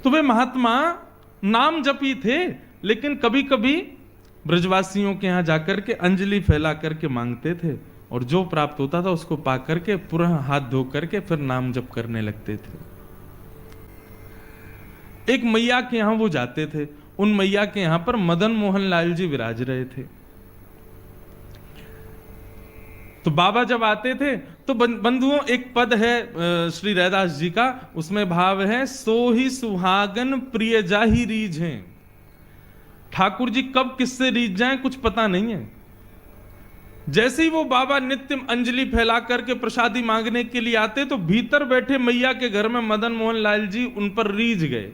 तो वे महात्मा नाम जपी थे, लेकिन कभी कभी ब्रजवासियों के यहां जाकर के अंजलि फैला करके मांगते थे, और जो प्राप्त होता था उसको पा करके पुनः हाथ धो करके फिर नाम जप करने लगते थे। एक मैया के यहां वो जाते थे, उन मैया के यहां पर मदन मोहन लाल जी विराज रहे थे। तो बाबा जब आते थे तो बंधुओं एक पद है श्री रैदास जी का, उसमें भाव है, सो ही सुहागन प्रिय जाही रीझ हैं। ठाकुर जी कब किससे रीझ जाएं कुछ पता नहीं है। जैसे ही वो बाबा नित्य अंजलि फैला करके प्रसादी मांगने के लिए आते तो भीतर बैठे मैया के घर में मदन मोहन लाल जी उन पर रीझ गए,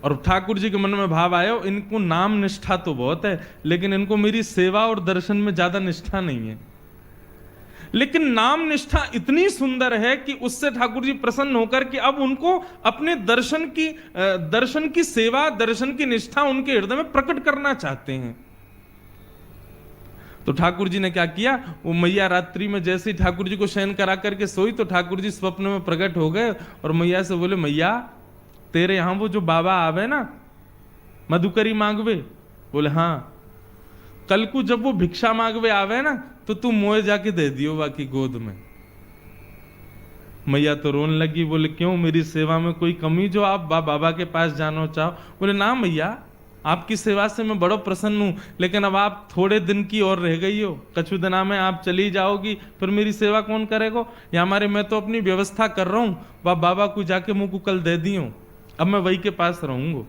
और ठाकुर जी के मन में भाव आया, इनको नाम निष्ठा तो बहुत है, लेकिन इनको मेरी सेवा और दर्शन में ज्यादा निष्ठा नहीं है। लेकिन नाम निष्ठा इतनी सुंदर है कि उससे ठाकुर जी प्रसन्न होकर के अब उनको अपने दर्शन की सेवा, दर्शन की निष्ठा उनके हृदय में प्रकट करना चाहते हैं। तो ठाकुर जी ने क्या किया, वो मैया रात्रि में जैसे ही ठाकुर जी को शयन करा करके सोई तो ठाकुर जी स्वप्न में प्रकट हो गए और मैया से बोले, मैया तेरे यहां वो जो बाबा आवे ना मधुकरी मांगवे, बोले हाँ, कल को जब वो भिक्षा मांगवे आवे ना तो तू मोए जाके दे दियो बाकी गोद में। मैया तो रोने लगी, बोले क्यों, मेरी सेवा में कोई कमी जो आप बाबा के पास जाना चाहो? बोले ना मैया, आपकी सेवा से मैं बड़ो प्रसन्न हूं, लेकिन अब आप थोड़े दिन की और रह गई हो, कछु दिना में आप चली जाओगी, फिर मेरी सेवा कौन करेगा? या हमारे मैं तो अपनी व्यवस्था कर रहा हूं, वह बाबा को जाके मुंह को कल दे दियो, अब मैं वही के पास रहूंगा।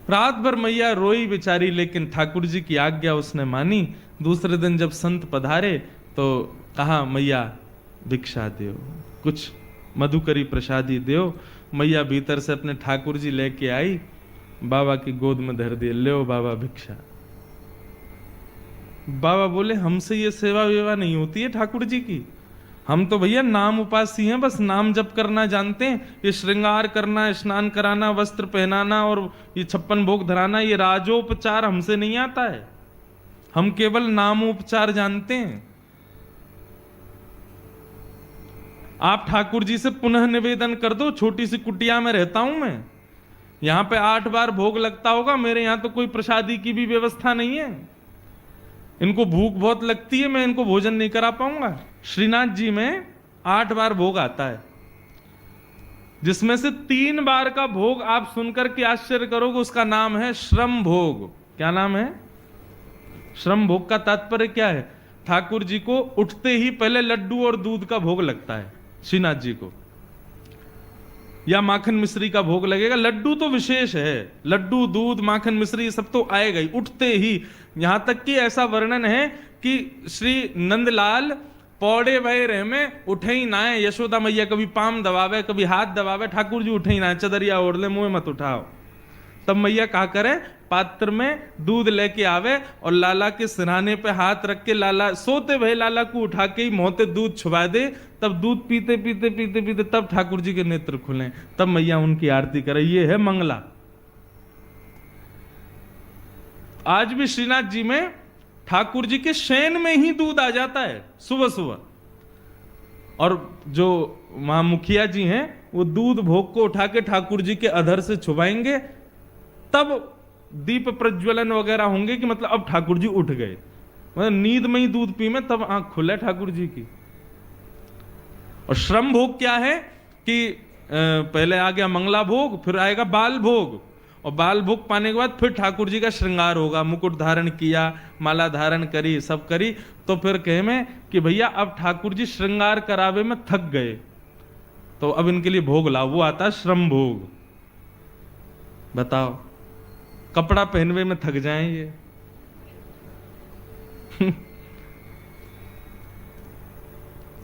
रात भर मैया रोई बेचारी, लेकिन ठाकुर जी की आज्ञा उसने मानी। दूसरे दिन जब संत पधारे तो कहा, मैया भिक्षा दो, कुछ मधुकरी प्रसादी दो। मैया भीतर से अपने ठाकुर जी लेके आई, बाबा की गोद में धर दिए, ले बाबा भिक्षा। बाबा बोले, हमसे ये सेवा वेवा नहीं होती है ठाकुर जी की, हम तो भैया नाम उपासी हैं, बस नाम जप करना जानते हैं। ये श्रृंगार करना, स्नान कराना, वस्त्र पहनाना और ये 56 भोग धराना, ये राजोपचार हमसे नहीं आता है, हम केवल नामोपचार जानते हैं। आप ठाकुर जी से पुनः निवेदन कर दो, छोटी सी कुटिया में रहता हूं मैं, यहां पे 8 बार भोग लगता होगा, मेरे यहां तो कोई प्रसादी की भी व्यवस्था नहीं है, इनको भूख बहुत लगती है, मैं इनको भोजन नहीं करा पाऊंगा। श्रीनाथ जी में 8 बार भोग आता है, जिसमें से 3 बार का भोग आप सुनकर के आश्चर्य करोगे, उसका नाम है श्रम भोग। क्या नाम है? श्रम भोग का तात्पर्य क्या है? ठाकुर जी को उठते ही पहले लड्डू और दूध का भोग लगता है श्रीनाथ जी को, या माखन मिश्री का भोग लगेगा। लड्डू तो विशेष है, लड्डू दूध माखन मिश्री सब तो आएगा ही उठते ही। यहां तक कि ऐसा वर्णन है कि श्री नंदलाल पौड़े वह रहे में उठे ही ना है, यशोदा मैया कभी पाम दबावे कभी हाथ दबावे, ठाकुर जी उठे ही ना है, चदरिया ओढ़ ले, मुंह मत उठाओ। तब मैया क्या करे, पात्र में दूध लेके आवे और लाला के सिरहाने पे हाथ रख के लाला सोते भय लाला को उठा के ही मोहते दूध छुपा दे, तब दूध पीते पीते पीते पीते तब ठाकुर जी के नेत्र खुले, तब मैया उनकी आरती करे। ये है मंगला। आज भी श्रीनाथ जी में ठाकुर जी के शयन में ही दूध आ जाता है सुबह सुबह, और जो मां मुखिया जी हैं वो दूध भोग को उठा के ठाकुर जी के अधर से छुपाएंगे, तब दीप प्रज्वलन वगैरह होंगे कि मतलब अब ठाकुर जी उठ गए, मतलब नींद में ही दूध पी में तब आंख खुले ठाकुर जी की। और श्रम भोग क्या है कि पहले आ गया मंगला भोग, फिर आएगा बाल भोग, और बाल भोग पाने के बाद फिर ठाकुर जी का श्रृंगार होगा, मुकुट धारण किया, माला धारण करी, सब करी, तो फिर कहे में कि भैया अब ठाकुर जी श्रृंगार करावे में थक गए, तो अब इनके लिए भोग लाओ, वो आता है श्रम भोग। बताओ, कपड़ा पहनवे में थक जाएं ये।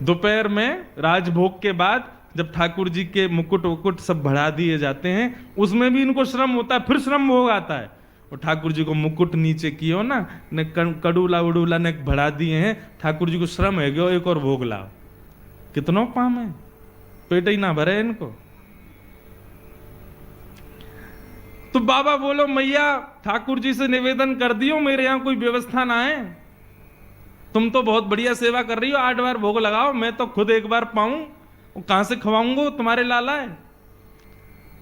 दोपहर में राजभोग के बाद जब ठाकुर जी के मुकुट वुकुट सब बढ़ा दिए जाते हैं, उसमें भी इनको श्रम होता है, फिर श्रम भोग आता है। और ठाकुर जी को मुकुट नीचे कियो ना, ने कड़ूला उड़ूला ने बढ़ा दिए हैं, ठाकुर जी को श्रम है गयो, एक और भोग लाओ। कितनों काम है, पेट ही ना भरे इनको। तो बाबा बोलो, मैया ठाकुर जी से निवेदन कर दियो, मेरे यहां कोई व्यवस्था ना है, तुम तो बहुत बढ़िया सेवा कर रही हो, 8 बार भोग लगाओ, मैं तो खुद एक बार पाऊं, वो कहां से खवाऊंगा, तुम्हारे लाला है।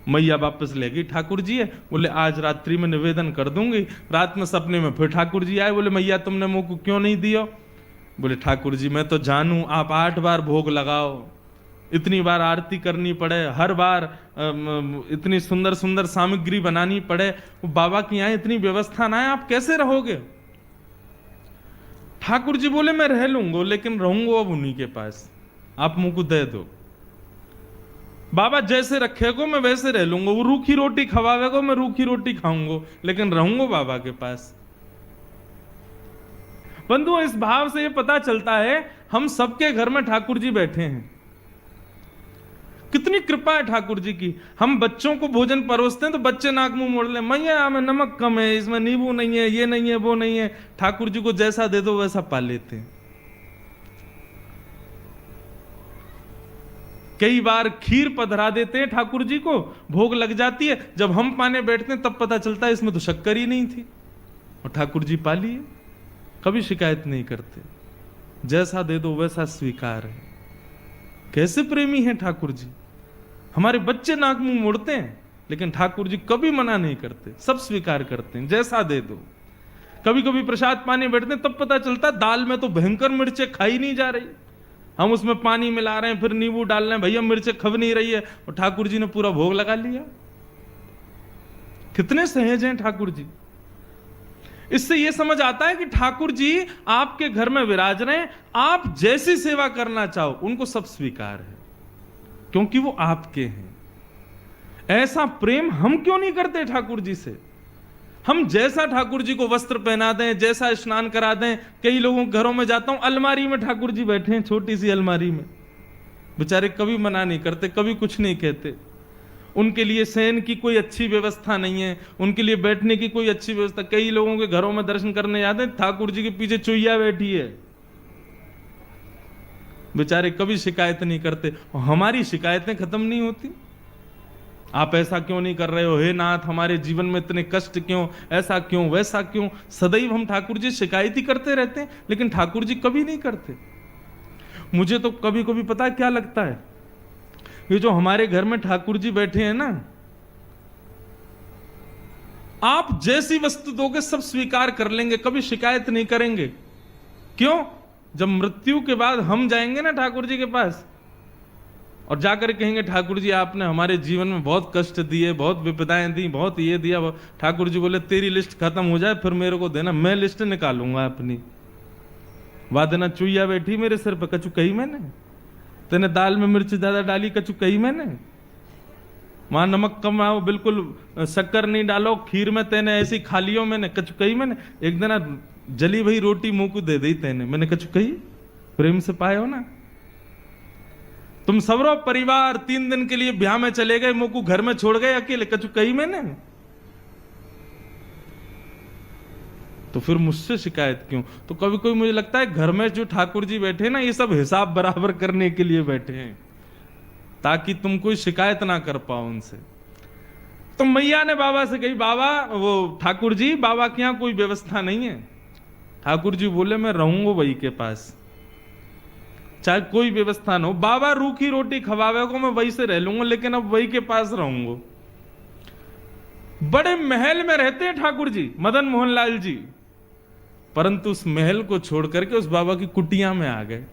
मैया वापस ले गई, ठाकुर जी है, बोले आज रात्रि में निवेदन कर दूंगी। रात में सपने में फिर ठाकुर जी आए, बोले मैया तुमने मुंह को क्यों नहीं दिया। बोले ठाकुर जी मैं तो जानू आप 8 बार भोग लगाओ, इतनी बार आरती करनी पड़े, हर बार इतनी सुंदर सुंदर सामग्री बनानी पड़े, वो बाबा की यहाँ इतनी व्यवस्था ना है, आप कैसे रहोगे। ठाकुर जी बोले मैं रह लूंगा, लेकिन रहूंगा अब उन्हीं के पास, आप मुंह को दे दो। बाबा जैसे रखेगो मैं वैसे रह लूंगा, वो रूखी रोटी खवावेगो मैं रूखी रोटी खाऊंगा, लेकिन रहूंगा बाबा के पास। बंधुओं इस भाव से ये पता चलता है हम सबके घर में ठाकुर जी बैठे हैं। कितनी कृपा है ठाकुर जी की। हम बच्चों को भोजन परोसते हैं तो बच्चे नाक मुंह मोड़ ले, मैया में नमक कम है, इसमें नींबू नहीं है, ये नहीं है, वो नहीं है। ठाकुर जी को जैसा दे दो वैसा पा लेते हैं। कई बार खीर पधरा देते हैं ठाकुर जी को, भोग लग जाती है, जब हम पाने बैठते हैं तब पता चलता है इसमें तो शक्कर ही नहीं थी, और ठाकुर जी पा लिए। कभी शिकायत नहीं करते, जैसा दे दो वैसा स्वीकार है। कैसे प्रेमी हैं ठाकुर जी। हमारे बच्चे नाक मुंह मोड़ते हैं, लेकिन ठाकुर जी कभी मना नहीं करते, सब स्वीकार करते हैं, जैसा दे दो। कभी कभी प्रसाद पाने बैठते हैं तब पता चलता है दाल में तो भयंकर मिर्चें खाई नहीं जा रही, हम उसमें पानी मिला रहे हैं, फिर नींबू डाल रहे हैं, भैया मिर्चें खब नहीं रही है, और ठाकुर जी ने पूरा भोग लगा लिया। कितने सहज हैं ठाकुर जी। इससे यह समझ आता है कि ठाकुर जी आपके घर में विराज रहे हैं, आप जैसी सेवा करना चाहो उनको सब स्वीकार है, क्योंकि वो आपके हैं। ऐसा प्रेम हम क्यों नहीं करते ठाकुर जी से। हम जैसा ठाकुर जी को वस्त्र पहना दें, जैसा स्नान करा दें। कई लोगों के घरों में जाता हूं, अलमारी में ठाकुर जी बैठे हैं, छोटी सी अलमारी में, बेचारे कभी मना नहीं करते, कभी कुछ नहीं कहते। उनके लिए शयन की कोई अच्छी व्यवस्था नहीं है, उनके लिए बैठने की कोई अच्छी व्यवस्था। कई लोगों के घरों में दर्शन करने जाते हैं, ठाकुर जी के पीछे चुईया बैठी है, बेचारे कभी शिकायत नहीं करते। और हमारी शिकायतें खत्म नहीं होती। आप ऐसा क्यों नहीं कर रहे हो, हे नाथ हमारे जीवन में इतने कष्ट क्यों, ऐसा क्यों वैसा क्यों। सदैव हम ठाकुर जी शिकायत ही करते रहते हैं, लेकिन ठाकुर जी कभी नहीं करते। मुझे तो कभी कभी पता है क्या लगता है, ये जो हमारे घर में ठाकुर जी बैठे हैं ना, आप जैसी वस्तु दोगे सब स्वीकार कर लेंगे, कभी शिकायत नहीं करेंगे। क्यों? जब मृत्यु के बाद हम जाएंगे ना ठाकुर जी के पास, और जाकर कहेंगे ठाकुर जी आपने हमारे जीवन में बहुत कष्ट दिए, बहुत विपदाएं दी, बहुत ये दिया। ठाकुर जी बोले तेरी लिस्ट खत्म हो जाए फिर मेरे को देना, मैं लिस्ट निकालूंगा अपनी। वादना चुईया बैठी मेरे सिर पर, कचू कही मैंने, तेने दाल में मिर्च ज्यादा डाली, कचू कही मैंने, वहां नमक कम आओ, बिल्कुल शक्कर नहीं डालो, खीर में तेने ऐसी खा लियो मैंने, कचू कही मैंने। एक दिन जली भई रोटी मुंह को दे दी तेने, मैंने कचू कही। प्रेम से पाए हो ना। तुम सबरो परिवार 3 दिन के लिए ब्याह में चले गए, मुंह को घर में छोड़ गए अकेले, कचू कही मैंने। तो फिर मुझसे शिकायत क्यों। तो कभी कोई मुझे लगता है घर में जो ठाकुर जी बैठे ना, ये सब हिसाब बराबर करने के लिए बैठे हैं, ताकि तुम कोई शिकायत ना कर पाओ उनसे। तो मैया ने बाबा से कही, बाबा वो ठाकुर जी बाबा के यहां कोई व्यवस्था नहीं है। ठाकुर जी बोले मैं रहूंगा वही के पास, चाहे कोई व्यवस्था न हो। बाबा रूखी रोटी खवावे को मैं वही से रह लूंगा, लेकिन अब वही के पास रहूंगा। बड़े महल में रहते हैं ठाकुर जी, मदन मोहन लाल जी, परंतु उस महल को छोड़ करके उस बाबा की कुटिया में आ गए।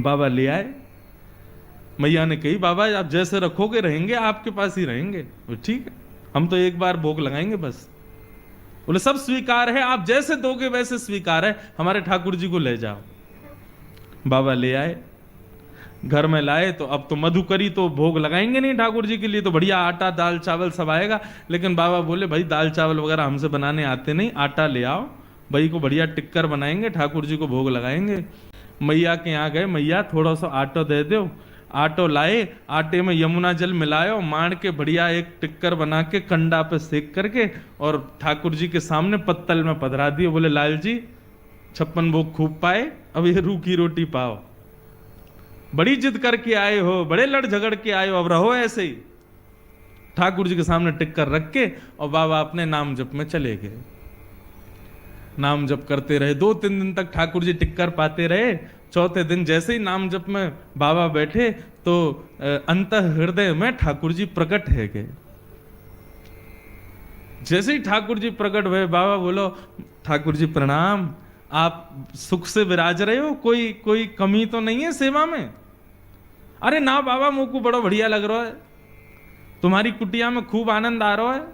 बाबा ले आए, मैया ने कही बाबा आप जैसे रखोगे रहेंगे, आपके पास ही रहेंगे। ठीक है, हम तो एक बार भोग लगाएंगे बस। बोले सब स्वीकार है, आप जैसे दोगे वैसे स्वीकार है, हमारे ठाकुर जी को ले जाओ। बाबा ले आए, घर में लाए, तो अब तो मधुकरी तो भोग लगाएंगे नहीं ठाकुर जी के लिए, तो बढ़िया आटा दाल चावल सब आएगा। लेकिन बाबा बोले भाई दाल चावल वगैरह हमसे बनाने आते नहीं, आटा ले आओ, भाई को बढ़िया टिक्कर बनाएंगे, ठाकुर जी को भोग लगाएंगे। मैया के यहाँ गए, मैया थोड़ा सा आटो दे दो। आटो लाए, आटे में यमुना जल मिलायो, मार के बढ़िया एक टिक्कर बना के कंडा पे सेक करके और ठाकुर जी के सामने पत्तल में पधरा दिए। बोले लाल जी 56 भोग खूब पाए, अब ये रूखी रोटी पाओ। बड़ी जिद करके आए हो, बड़े लड़ झगड़ के आए हो, अब रहो ऐसे ही। ठाकुर जी के सामने टिक्कर रख के और बाबा अपने नाम जप में चले गए। नाम जप करते रहे, 2-3 दिन तक ठाकुर जी टिक्कर पाते रहे। चौथे दिन जैसे ही नाम जप में बाबा बैठे तो अंतः हृदय में ठाकुर जी प्रकट है गए। जैसे ही ठाकुर जी प्रकट हुए, बाबा बोलो ठाकुर जी प्रणाम, आप सुख से विराज रहे हो, कोई कमी तो नहीं है सेवा में? अरे ना बाबा, मुझ को बड़ा बढ़िया लग रहा है, तुम्हारी कुटिया में खूब आनंद आ रहा है,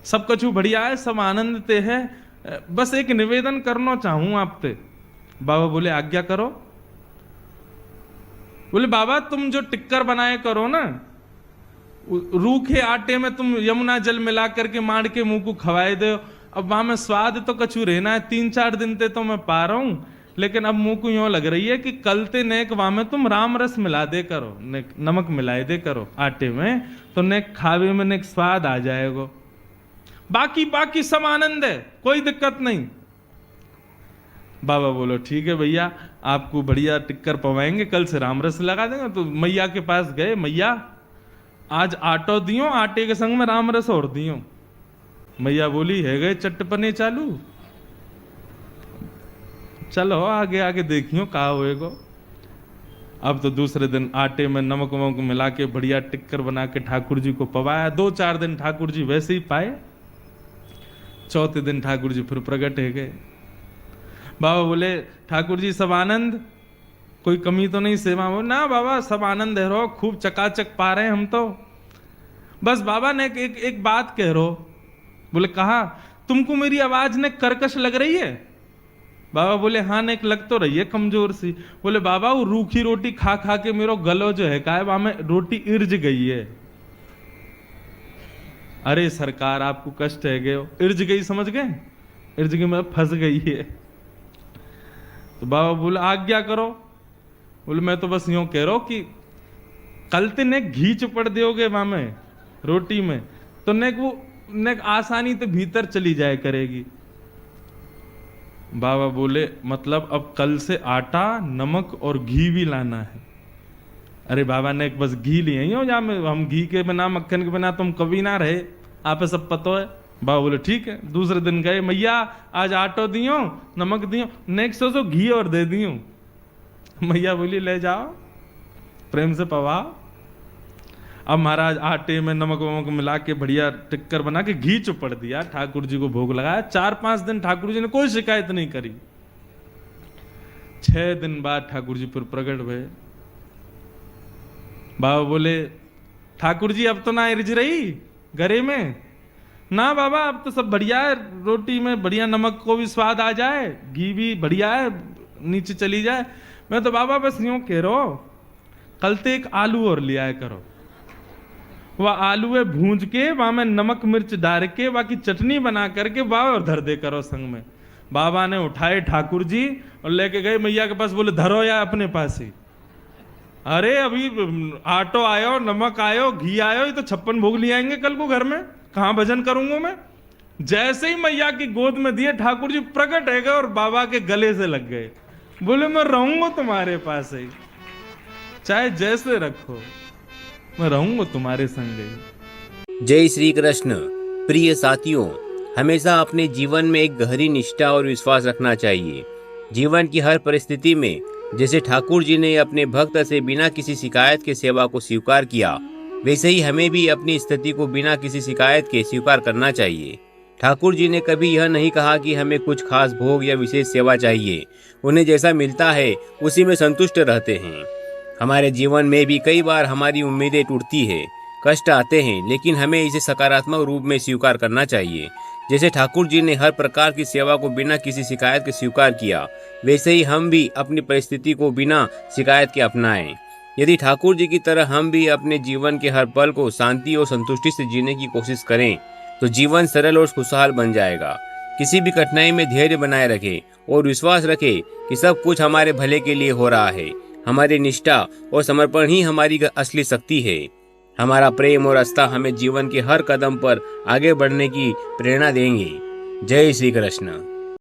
सब कछु बढ़िया है, सब आनंद ते है, बस एक निवेदन करना चाहूं आप पे। बाबा बोले आज्ञा करो। बोले बाबा तुम जो टिक्कर बनाए करो ना, रूखे आटे में तुम यमुना जल मिला करके मार के मुंह को खवाए दो, अब वहां में स्वाद तो कछु रहना है, 3-4 दिन ते तो मैं पा रहा हूं, लेकिन अब मुंह को यूं लग रही है कि कल ते नेक वहां में तुम राम रस मिला दे करो, नमक मिलाए दे करो आटे में, तो नेक खावे में नेक स्वाद आ जाएगा। बाकी सब आनंद है, कोई दिक्कत नहीं। बाबा बोलो ठीक है भैया, आपको बढ़िया टिक्कर पवाएंगे, कल से राम रस लगा देंगे। तो मैया के पास गए, मैया आज आटो दियो, आटे के संग में राम रस और दियो। मैया बोली है गए चट्टपने चालू, चलो आगे आगे देखियो का होएगा। अब तो दूसरे दिन आटे में नमक वमक मिला के बढ़िया टिक्कर बना के ठाकुर जी को पवाया। 2-4 दिन ठाकुर जी वैसे ही पाए। चौथे दिन ठाकुर जी फिर प्रकट है गए। बाबा बोले ठाकुर जी सब आनंद, कोई कमी तो नहीं सेवा में? ना बाबा सब आनंद है रो, खूब चकाचक पा रहे हैं हम तो। बस बाबा ने एक बात कह रो। बोले कहा? तुमको मेरी आवाज ने कर्कश लग रही है? बाबा बोले हाँ ने लग तो रही है कमजोर सी। बोले बाबा वो रूखी रोटी खा खा के मेरो गलो जो है का वहां में रोटी इर्ज गई है। अरे सरकार आपको कष्ट है गए, इर्ज गई समझ गए? इर्ज गई मतलब फंस गई है। तो बाबा बोले आज्ञा करो। बोले मैं तो बस यूं कह रहा हूं कि कल ते ने घी चुपड़ दोगे वहां में रोटी में, तो नेक आसानी तो भीतर चली जाए करेगी। बाबा बोले मतलब अब कल से आटा नमक और घी भी लाना है। अरे बाबा ने बस घी लिए ही हो, या हम घी के बिना मक्खन के बिना तुम कभी ना रहे, आप सब पता है। बाबा बोले ठीक है। दूसरे दिन गए, मैया आज आटो दियो नमक दियो, नेक्स्ट सो घी और दे दियो। मैया बोली ले जाओ प्रेम से पवाओ। अब महाराज आटे में नमक वमक मिला के बढ़िया टिक्कर बना के घी चुपड़ दिया, ठाकुर जी को भोग लगाया। 4-5 दिन ठाकुर जी ने कोई शिकायत नहीं करी। 6 दिन बाद ठाकुर जी फिर प्रकट हुए। बाबा बोले ठाकुर जी अब तो ना इर्ज रही गरे में? ना बाबा अब तो सब बढ़िया है, रोटी में बढ़िया नमक को भी स्वाद आ जाए, घी भी बढ़िया है, नीचे चली जाए। मैं तो बाबा बस यूं कह रहा हूं कल ते एक आलू और ले आया करो, वह आलू भूंज के वहां में नमक मिर्च डाल के बाकी चटनी बना करके बाबा और धर दे करो संग में। बाबा ने उठाए ठाकुर जी और लेके गए मैया के पास। बोले धरो या अपने पास ही। अरे अभी आटो आयो, नमक आयो, घी आयो, ये तो 56 भोग ले आएंगे कल को घर में, कहां भजन करूंगा मैं। जैसे ही मैया की गोद में दिए ठाकुर जी प्रकट है गए और बाबा के गले से लग गए। बोले मैं रहूंगा तुम्हारे पास ही, चाहे जैसे रखो, मैं रहूंगा तुम्हारे संग। जय श्री कृष्ण। प्रिय साथियों, हमेशा अपने जीवन में एक गहरी निष्ठा और विश्वास रखना चाहिए। जीवन की हर परिस्थिति में जैसे ठाकुर जी ने अपने भक्त से बिना किसी शिकायत के सेवा को स्वीकार किया, वैसे ही हमें भी अपनी स्थिति को बिना किसी शिकायत के स्वीकार करना चाहिए। ठाकुर जी ने कभी यह नहीं कहा कि हमें कुछ खास भोग या विशेष सेवा चाहिए। उन्हें जैसा मिलता है उसी में संतुष्ट रहते हैं। हमारे जीवन में भी कई बार हमारी उम्मीदें टूटती है, कष्ट आते हैं, लेकिन हमें इसे सकारात्मक रूप में स्वीकार करना चाहिए। जैसे ठाकुर जी ने हर प्रकार की सेवा को बिना किसी शिकायत के स्वीकार किया, वैसे ही हम भी अपनी परिस्थिति को बिना शिकायत के अपनाएं। यदि ठाकुर जी की तरह हम भी अपने जीवन के हर पल को शांति और संतुष्टि से जीने की कोशिश करें तो जीवन सरल और खुशहाल बन जाएगा। किसी भी कठिनाई में धैर्य बनाए रखें और विश्वास रखें कि सब कुछ हमारे भले के लिए हो रहा है। हमारी निष्ठा और समर्पण ही हमारी असली शक्ति है। हमारा प्रेम और आस्था हमें जीवन के हर कदम पर आगे बढ़ने की प्रेरणा देंगे। जय श्री कृष्ण।